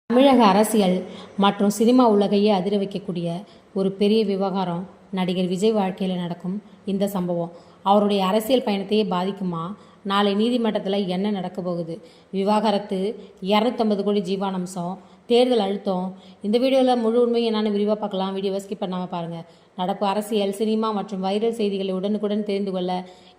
தமிழக அரசியல் மற்றும் சினிமா உலகையே அதிர வைக்கக்கூடிய ஒரு பெரிய விவகாரம் நடிகர் விஜய் வாழ்க்கையில் நடக்கும் இந்த சம்பவம் அவருடைய அரசியல் பயணத்தையே பாதிக்குமா? நாளை நீதிமன்றத்தில் என்ன நடக்க போகுது? விவாகரத்து, 250 கோடி ஜீவானம்சம், தேர்தல் அழுத்தம். இந்த வீடியோவில் முழு உண்மையை என்னென்னு விரிவாக பார்க்கலாம். வீடியோவை ஸ்கிப் பண்ணாமல் பாருங்கள். நடப்பு அரசியல், சினிமா மற்றும் வைரல் செய்திகளை உடனுக்குடன் தெரிந்து கொள்ள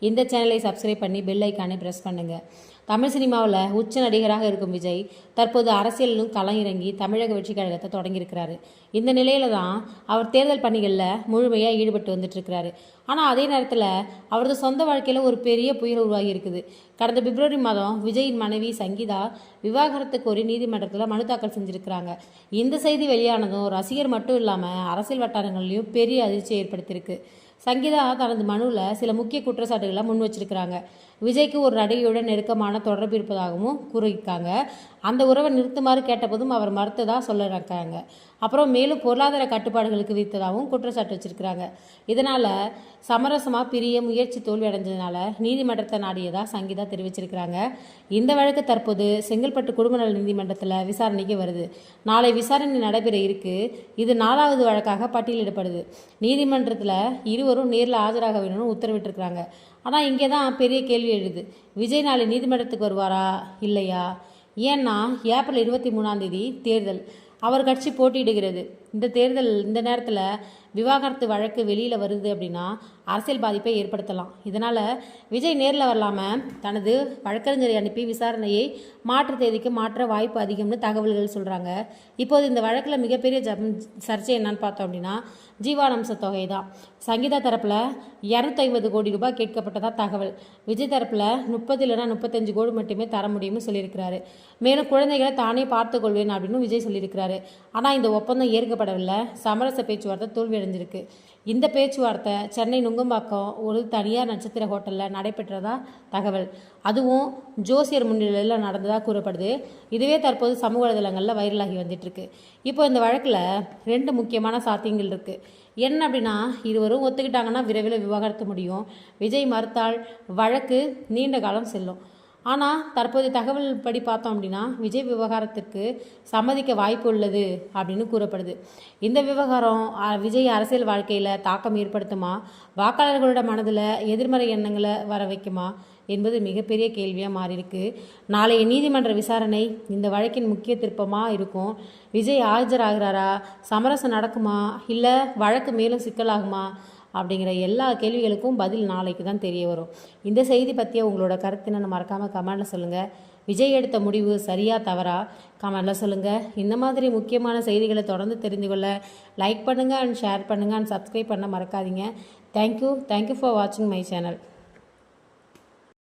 இந்த சேனலை சப்ஸ்கிரைப் பண்ணி பெல் ஐக்கானை ப்ரெஸ் பண்ணுங்கள். தமிழ் சினிமாவில் உச்ச நடிகராக இருக்கும் விஜய் தற்போது அரசியலிலும் களம் இறங்கி தமிழக வெற்றி கழகத்தை தொடங்கியிருக்கிறாரு. இந்த நிலையில தான் அவர் தேர்தல் பணிகளில் முழுமையாக ஈடுபட்டு வந்துட்டு இருக்கிறாரு. ஆனால் அதே நேரத்தில் அவரது சொந்த வாழ்க்கையில் ஒரு பெரிய புயல் உருவாகி இருக்குது. கடந்த பிப்ரவரி மாதம் விஜயின் மனைவி சங்கீதா விவாகரத்து கோரி நீதிமன்றத்தில் மனு தாக்கல் செஞ்சிருக்கிறாங்க. இந்த செய்தி வெளியானதும் ரசிகர் மட்டும் இல்லாமல் அரசியல் வட்டாரங்கள்லையும் பெரிய அதிர்ச்சியை ஏற்படுத்தியிருக்கு. சங்கீதா தனது மனுவில் சில முக்கிய குற்றச்சாட்டுகளை முன் வச்சிருக்கிறாங்க. விஜய்க்கு ஒரு நடிகையுடன் நெருக்கமான தொடர்பு இருப்பதாகவும் கூறியிருக்காங்க. அந்த உறவை நிறுத்துமாறு கேட்டபோதும் அவர் மறுத்ததாக சொல்லிருக்காங்க. அப்புறம் மேலும் பொருளாதார கட்டுப்பாடுகளுக்கு விதித்ததாகவும் குற்றச்சாட்டு வச்சிருக்கிறாங்க. இதனால் சமரசமாக பிரிய முயற்சி தோல்வி அடைஞ்சதுனால நீதிமன்றத்தை நாடியதாக சங்கீதா தெரிவிச்சிருக்கிறாங்க. இந்த வழக்கு தற்போது செங்கல்பட்டு குடும்ப நல நீதிமன்றத்தில் விசாரணைக்கு வருது. நாளை விசாரணை நடைபெற இருக்கு. இது 4வது வழக்காக பட்டியலிடப்படுது. நீதிமன்றத்தில் இருவரும் நேரில் ஆஜராக வேணும்னு உத்தரவிட்டிருக்கிறாங்க. ஆனால் இங்கே தான் பெரிய கேள்வி எழுது. விஜய் நாளை நீதிமன்றத்துக்கு வருவாரா இல்லையா? ஏன்னா ஏப்ரல் 23ஆம் தேதி தேர்தல். அவர் கட்சி போட்டியிடுகிறது. இந்த நேரத்தில் விவாகரத்து வழக்கு வெளியில் வருது அப்படின்னா அரசியல் பாதிப்பை ஏற்படுத்தலாம். இதனால் விஜய் நேரில் வரலாமல் தனது வழக்கறிஞரை அனுப்பி விசாரணையை மாற்று தேதிக்கு மாற்ற வாய்ப்பு அதிகம்னு தகவல்கள் சொல்கிறாங்க. இப்போது இந்த வழக்கில் மிகப்பெரிய சர்ச்சை என்னன்னு பார்த்தோம் அப்படின்னா ஜீவானம்ச தொகை தான். சங்கீதா தரப்பில் 250 கோடி ரூபாய் கேட்கப்பட்டதா தகவல். விஜய் தரப்பில் 30 இல்லைனா 35 கோடி மட்டுமே தர முடியும்னு சொல்லியிருக்கிறாரு. மேலும் குழந்தைகளை தானே பார்த்து கொள்வேன் அப்படின்னு விஜய் சொல்லியிருக்கிறாரு. ஆனால் இந்த ஒப்பந்தம் ஏற்கப்படவில்லை. சமரச பேச்சுவார்த்தை தோல்வி அடைஞ்சிருக்கு. இந்த பேச்சுவார்த்தை சென்னை நுங்கம்பாக்கம் ஒரு தனியார் நட்சத்திர ஹோட்டலில் நடைபெற்றதா தகவல். அதுவும் ஜோசியர் முன்னிலையில் நடந்ததாக கூறப்படுது. இதுவே தற்போது சமூக வலைதளங்களில் வைரலாகி வந்துட்டு இருக்கு. இப்போ இந்த வழக்கில் 2 முக்கியமான சாத்தியங்கள் இருக்குது. என்ன அப்படின்னா, இருவரும் ஒத்துக்கிட்டாங்கன்னா விரைவில் விவாகரத்து முடியும். விஜய் மறுத்தால் வழக்கு நீண்ட காலம் செல்லும். ஆனால் தற்போதைய தகவல் படி பார்த்தோம் அப்படின்னா விஜய் விவகாரத்துக்கு சம்மதிக்க வாய்ப்பு உள்ளது அப்படின்னு கூறப்படுது. இந்த விவகாரம் விஜய் அரசியல் வாழ்க்கையில் தாக்கம் ஏற்படுத்துமா? வாக்காளர்களோட மனதில் எதிர்மறை எண்ணங்களை வர வைக்குமா என்பது மிகப்பெரிய கேள்வியாக மாறியிருக்கு. நாளைய நீதிமன்ற விசாரணை இந்த வழக்கின் முக்கிய திருப்பமாக இருக்கும். விஜய் ஆஜராகிறாரா? சமரசம் நடக்குமா? இல்லை வழக்கு மேலும் சிக்கலாகுமா? அப்படிங்கிற எல்லா கேள்விகளுக்கும் பதில் நாளைக்கு தான் தெரிய வரும். இந்த செய்தி பற்றிய உங்களோட கருத்துன்னு மறக்காமல் கமெண்டில் சொல்லுங்கள். விஜய் எடுத்த முடிவு சரியா தவறா கமெண்டில் சொல்லுங்கள். இந்த மாதிரி முக்கியமான செய்திகளை தொடர்ந்து தெரிந்து கொள்ள லைக் பண்ணுங்கள் அண்ட் ஷேர் பண்ணுங்கள் அண்ட் சப்ஸ்கிரைப் பண்ண மறக்காதீங்க. தேங்க்யூ ஃபார் வாட்சிங் மை சேனல்.